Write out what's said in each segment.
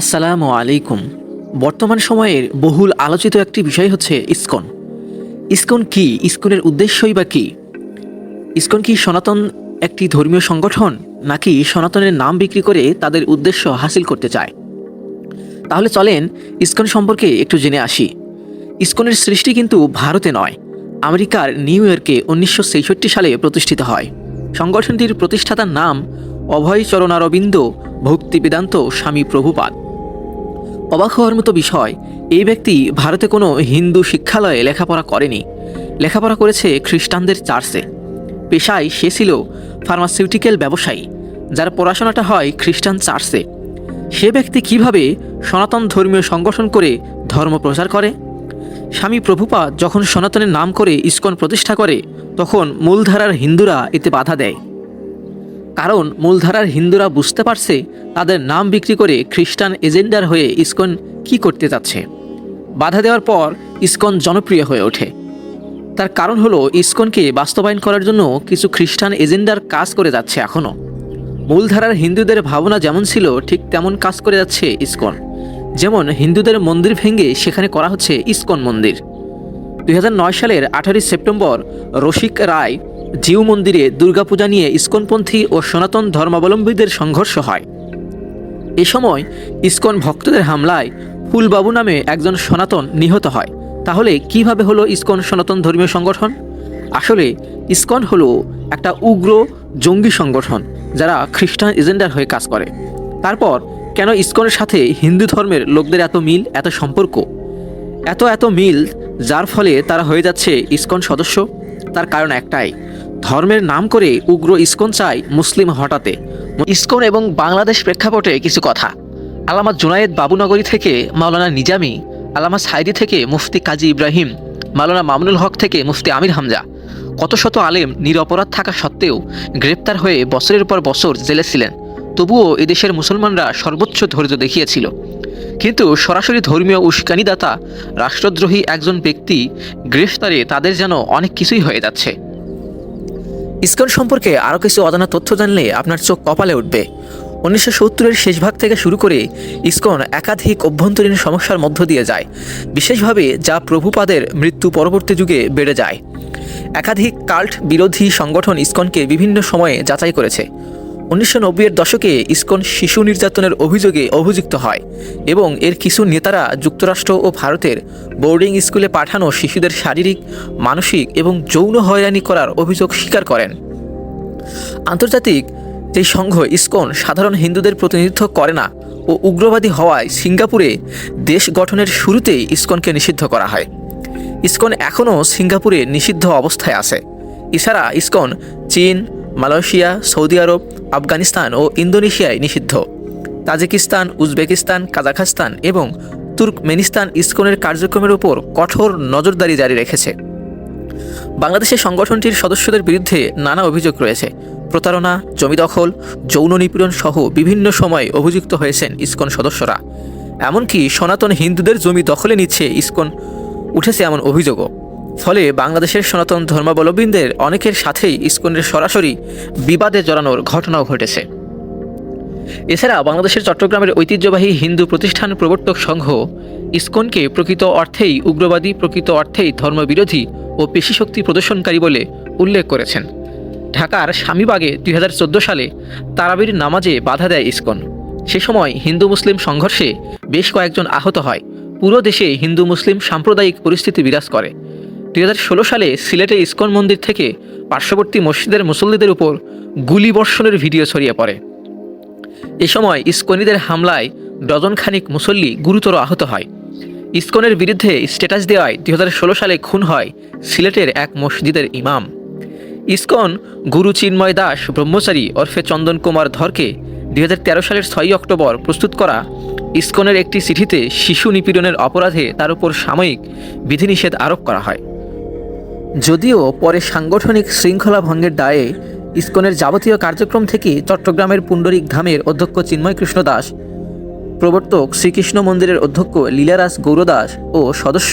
আসসালামু আলাইকুম। বর্তমান সময়ের বহুল আলোচিত একটি বিষয় হচ্ছে ইসকন। ইসকন কি? ইসকনের উদ্দেশ্যই বা কী? ইসকন কি সনাতন একটি ধর্মীয় সংগঠন, নাকি সনাতনের নাম বিক্রি করে তাদের উদ্দেশ্য হাসিল করতে চায়? তাহলে চলেন ইসকন সম্পর্কে একটু জেনে আসি। ইসকনের সৃষ্টি কিন্তু ভারতে নয়, আমেরিকার নিউ ইয়র্কে 1966 সালে প্রতিষ্ঠিত হয়। সংগঠনটির প্রতিষ্ঠাতার নাম অভয়চরণারবিন্দ ভক্তিবেদান্ত স্বামী প্রভুপাদ। অবাক হওয়ার মতো বিষয়, এই ব্যক্তি ভারতে কোনো হিন্দু শিক্ষালয়ে লেখাপড়া করেনি। লেখাপড়া করেছে খ্রিস্টানদের চার্চে। পেশায় সে ছিল ফার্মাসিউটিক্যাল ব্যবসায়ী, যার পড়াশোনাটা হয় খ্রিস্টান চার্চে। সে ব্যক্তি কিভাবে সনাতন ধর্মীয় সংগঠন করে ধর্ম প্রচার করে? স্বামী প্রভুপাদ যখন সনাতনের নাম করে ইসকন প্রতিষ্ঠা করে, তখন মূলধারার হিন্দুরা এতে বাধা দেয়। কারণ মূলধারার হিন্দুরা বুঝতে পারছে তাদের নাম বিক্রি করে খ্রিস্টান এজেন্ডার হয়ে ইসকন কি করতে যাচ্ছে। বাধা দেওয়ার পর ইসকন জনপ্রিয় হয়ে ওঠে। তার কারণ হলো ইসকনকে বাস্তবায়ন করার জন্য কিছু খ্রিস্টান এজেন্ডার কাজ করে যাচ্ছে এখনও। মূলধারার হিন্দুদের ভাবনা যেমন ছিল, ঠিক তেমন কাজ করে যাচ্ছে ইসকন। যেমন হিন্দুদের মন্দির ভেঙে সেখানে করা হচ্ছে ইসকন মন্দির। 2009 সালের 18 সেপ্টেম্বর রসিক রায় জিউ মন্দিরে দুর্গাপূজা নিয়ে ইসকনপন্থী ও সনাতন ধর্মাবলম্বীদের সংঘর্ষ হয়। এ সময় ইসকন ভক্তদের হামলায় ফুলবাবু নামে একজন সনাতন নিহত হয়। তাহলে কিভাবে হলো ইসকন সনাতন ধর্মীয় সংগঠন? আসলে ইসকন হলো একটা উগ্র জঙ্গি সংগঠন, যারা খ্রিস্টান এজেন্ডার হয়ে কাজ করে। তারপর কেন ইসকনের সাথে হিন্দু ধর্মের লোকদের এত মিল, এত সম্পর্ক, এত মিল, যার ফলে তারা হয়ে যাচ্ছে ইসকন সদস্য? তার কারণ একটাই, ধর্মের নাম করে উগ্র ইসকন চায় মুসলিম হটাতে। ইসকন এবং বাংলাদেশ প্রেক্ষাপটে কিছু কথা। আল্লামা জুনায়েদ বাবুনগরী থেকে মাওলানা নিজামী, আল্লামা সাইদি থেকে মুফতি কাজী ইব্রাহিম, মাওলানা মামুনুল হক থেকে মুফতি আমির হামজা, কত শত আলেম নিরপরাধ থাকা সত্ত্বেও গ্রেপ্তার হয়ে বছরের পর বছর জেলে ছিলেন। তবুও এদেশের মুসলমানরা সর্বোচ্চ ধৈর্য দেখিয়েছিল। কিন্তু সরাসরি ধর্মীয় উস্কানিদাতা রাষ্ট্রদ্রোহী একজন ব্যক্তি গ্রেফতারে তাদের যেন অনেক কিছুই হয়ে যাচ্ছে। ইসকন সম্পর্কে আরও কিছু অজানা তথ্য জানলে আপনার চোখ কপালে উঠবে। 1970-এর শেষ ভাগ থেকে শুরু করে ইসকন একাধিক অভ্যন্তরীণ সমস্যার মধ্য দিয়ে যায়, বিশেষভাবে যা প্রভুপাদের মৃত্যু পরবর্তী যুগে বেড়ে যায়। একাধিক কাল্ট বিরোধী সংগঠন ইসকনকে বিভিন্ন সময়ে যাচাই করেছে। 1990-এর দশকে ইসকন শিশু নির্যাতনের অভিযোগে অভিযুক্ত হয় এবং এর কিছু নেতারা যুক্তরাষ্ট্র ও ভারতের বোর্ডিং স্কুলে পাঠানো শিশুদের শারীরিক, মানসিক এবং যৌন হয়রানি করার অভিযোগ স্বীকার করেন। আন্তর্জাতিক যে সংঘ ইসকন সাধারণ হিন্দুদের প্রতিনিধিত্ব করে না ও উগ্রবাদী হওয়ায় সিঙ্গাপুরে দেশ গঠনের শুরুতেই ইসকনকে নিষিদ্ধ করা হয়। ইসকন এখনও সিঙ্গাপুরে নিষিদ্ধ অবস্থায় আছে। এছাড়া ইসকন চীন, মালয়েশিয়া, সৌদি আরব, আফগানিস্তান ও ইন্দোনেশিয়ায় নিষিদ্ধ। তাজিকিস্তান, উজবেকিস্তান, কাজাখস্তান এবং তুর্কমেনিস্তান ইসকনের কার্যক্রমের উপর কঠোর নজরদারি জারি রেখেছে। বাংলাদেশের সংগঠনটির সদস্যদের বিরুদ্ধে নানা অভিযোগ রয়েছে। প্রতারণা, জমি দখল, যৌন নিপীড়ন সহ বিভিন্ন সময় অভিযুক্ত হয়েছেন ইসকন সদস্যরা। এমনকি সনাতন হিন্দুদের জমি দখলে নিচ্ছে ইসকন উঠেছে এমন অভিযোগও। ফলে বাংলাদেশের সনাতন ধর্মাবলম্বীদের অনেকের সাথেই ইসকনের সরাসরি বিবাদে জড়ানোর ঘটনাও ঘটেছে। এছাড়া বাংলাদেশের চট্টগ্রামের ঐতিহ্যবাহী হিন্দু প্রতিষ্ঠান প্রবর্তক সংঘ ইসকনকে প্রকৃত অর্থেই উগ্রবাদী, প্রকৃত অর্থেই ধর্মবিরোধী ও পেশিশক্তি প্রদর্শনকারী বলে উল্লেখ করেছেন। ঢাকার স্বামীবাগে 2014 সালে তারাবির নামাজে বাধা দেয় ইসকন। সে সময় হিন্দু মুসলিম সংঘর্ষে বেশ কয়েকজন আহত হয়। পুরো দেশে হিন্দু মুসলিম সাম্প্রদায়িক পরিস্থিতি বিরাজ করে। 2016 সালে সিলেটে ইসকন মন্দির থেকে পার্শ্ববর্তী মসজিদের মুসল্লিদের উপর গুলিবর্ষণের ভিডিও ছড়িয়ে পড়ে। এ সময় ইসকনিদের হামলায় ডজনখানিক মুসল্লি গুরুতর আহত হয়। ইসকনের বিরুদ্ধে স্ট্যাটাস দেওয়ায় 2016 সালে খুন হয় সিলেটের এক মসজিদের ইমাম। ইসকন গুরু চিন্ময় দাস ব্রহ্মচারী ওরফে চন্দন কুমার ধরকে 2013 সালের 6 অক্টোবর প্রস্তুত করা ইসকনের একটি চিঠিতে শিশু নিপীড়নের অপরাধে তার উপর সাময়িক বিধিনিষেধ আরোপ করা হয়। যদিও পরে সাংগঠনিক শৃঙ্খলা ভঙ্গের দায়ে ইসকনের যাবতীয় কার্যক্রম থেকে চট্টগ্রামের পুণ্ডরিক ধামের অধ্যক্ষ চিন্ময় কৃষ্ণ দাস, প্রবর্তক শ্রীকৃষ্ণ মন্দিরের অধ্যক্ষ লীলারাজ গৌরদাস ও সদস্য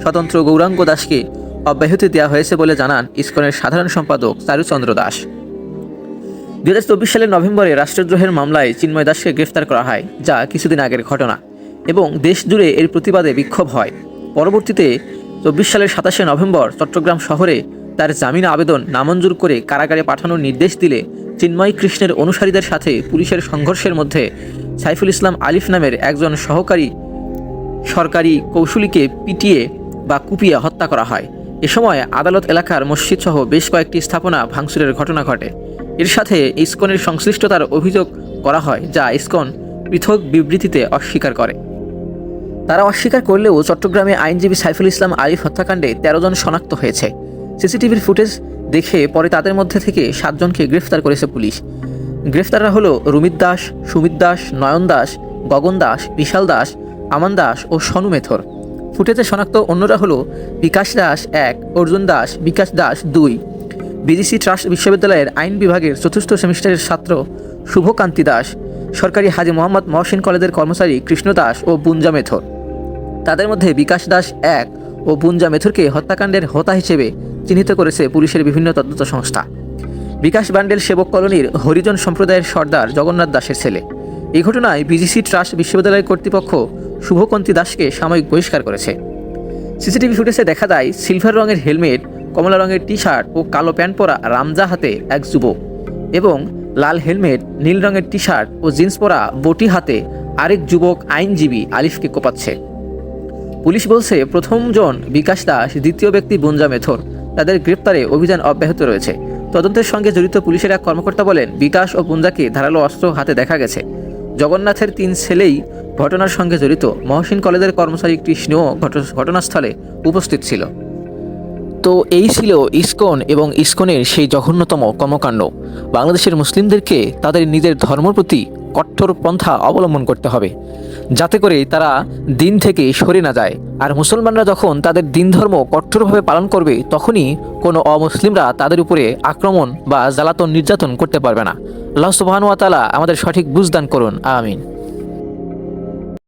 স্বতন্ত্র গৌরাঙ্গ দাসকে অব্যাহতি দেওয়া হয়েছে বলে জানান ইসকনের সাধারণ সম্পাদক চারুচন্দ্র দাস। 2024 সালের নভেম্বরে রাষ্ট্রদ্রোহের মামলায় চিন্ময় দাসকে গ্রেফতার করা হয়, যা কিছুদিন আগের ঘটনা, এবং দেশ জুড়ে এর প্রতিবাদে বিক্ষোভ হয়। পরবর্তীতে 24 সালের 27শে নভেম্বর চট্টগ্রাম শহরে তার জামিন আবেদন নামঞ্জুর করে কারাগারে পাঠানোর নির্দেশ দিলে চিন্ময় কৃষ্ণের অনুসারীদের সাথে পুলিশের সংঘর্ষের মধ্যে সাইফুল ইসলাম আলিফ নামের একজন সরকারি কৌশলীকে পিটিয়ে বা কুপিয়ে হত্যা করা হয়। এ সময় আদালত এলাকার মসজিদ সহ বেশ কয়েকটি স্থাপনা ভাঙচুরের ঘটনা ঘটে। এর সাথে ইসকনের সংশ্লিষ্টতার অভিযোগ করা হয়, যা ইসকন পৃথক বিবৃতিতে অস্বীকার করে। তারা অস্বীকার করলেও চট্টগ্রামে আইনজীবী সাইফুল ইসলাম আলিফ হত্যাকাণ্ডে 13 জন শনাক্ত হয়েছে। সিসিটিভির ফুটেজ দেখে পরে তাদের মধ্যে থেকে 7 জনকে গ্রেফতার করেছে পুলিশ। গ্রেফতাররা হলো রুমিত দাস, সুমিত দাস, নয়ন দাস, গগন দাস, বিশাল দাস, আমান দাস ও সনু মেথর। ফুটেজে শনাক্ত অন্যরা হলো বিকাশ দাস 1, অর্জুন দাস, বিকাশ দাস 2, বিজিসি ট্রাস্ট বিশ্ববিদ্যালয়ের আইন বিভাগের 4র্থ সেমিস্টারের ছাত্র শুভকান্তি দাস, সরকারি হাজী মোহাম্মদ মহসিন কলেজের কর্মচারী কৃষ্ণ দাস ও বুঞ্জা মেথর। তাদের মধ্যে বিকাশ দাস 1 ও বুঞ্জা মেথরকে হত্যাকাণ্ডের হোতা হিসেবে চিহ্নিত করেছে পুলিশের বিভিন্ন তদন্ত সংস্থা। বিকাশ বান্ডেল সেবক কলোনির হরিজন সম্প্রদায়ের সর্দার জগন্নাথ দাসের ছেলে। এই ঘটনায় বিজিসি ট্রাস্ট বিশ্ববিদ্যালয় কর্তৃপক্ষ শুভকান্তি দাসকে সাময়িক বহিষ্কার করেছে। সিসিটিভি ফুটেজে দেখা যায় সিলভার রঙের হেলমেট, কমলা রঙের টি শার্ট ও কালো প্যান্ট পরা রামজা হাতে এক যুবক এবং লাল হেলমেট, নীল রঙের টি শার্ট ও জিন্স পরা বটি হাতে আরেক যুবক আইনজীবী আলিফকে কোপাচ্ছে। পুলিশ বলছে প্রথম জন বিকাশ দাস, দ্বিতীয় ব্যক্তি বুঞ্জা মেথর। তাদের গ্রেপ্তারে অভিযান অব্যাহত রয়েছে। তদন্তের সঙ্গে জড়িত পুলিশের এক কর্মকর্তা বলেন, বিকাশ ও বুঞ্জাকে ধারালো অস্ত্র হাতে দেখা গেছে। জগন্নাথের 3 ছেলেই ঘটনার সঙ্গে জড়িত। মহসিন কলেজের কর্মচারী কৃষ্ণও ঘটনাস্থলে উপস্থিত ছিল। তো এই ছিল ইসকন এবং ইসকনের সেই জঘন্যতম কর্মকাণ্ড। বাংলাদেশের মুসলিমদেরকে তাদের নিজের ধর্মের প্রতি কঠোর পন্থা অবলম্বন করতে হবে, যাতে করে তারা দিন থেকে সরে না যায়। আর মুসলমানরা যখন তাদের দিন ধর্ম কঠোরভাবে পালন করবে, তখনই কোনো অমুসলিমরা তাদের উপরে আক্রমণ বা জ্বালাতন নির্যাতন করতে পারবে না। আল্লাহ সুবহানাহু ওয়া তাআলা আমাদের সঠিক বুঝদান করুন, আমিন।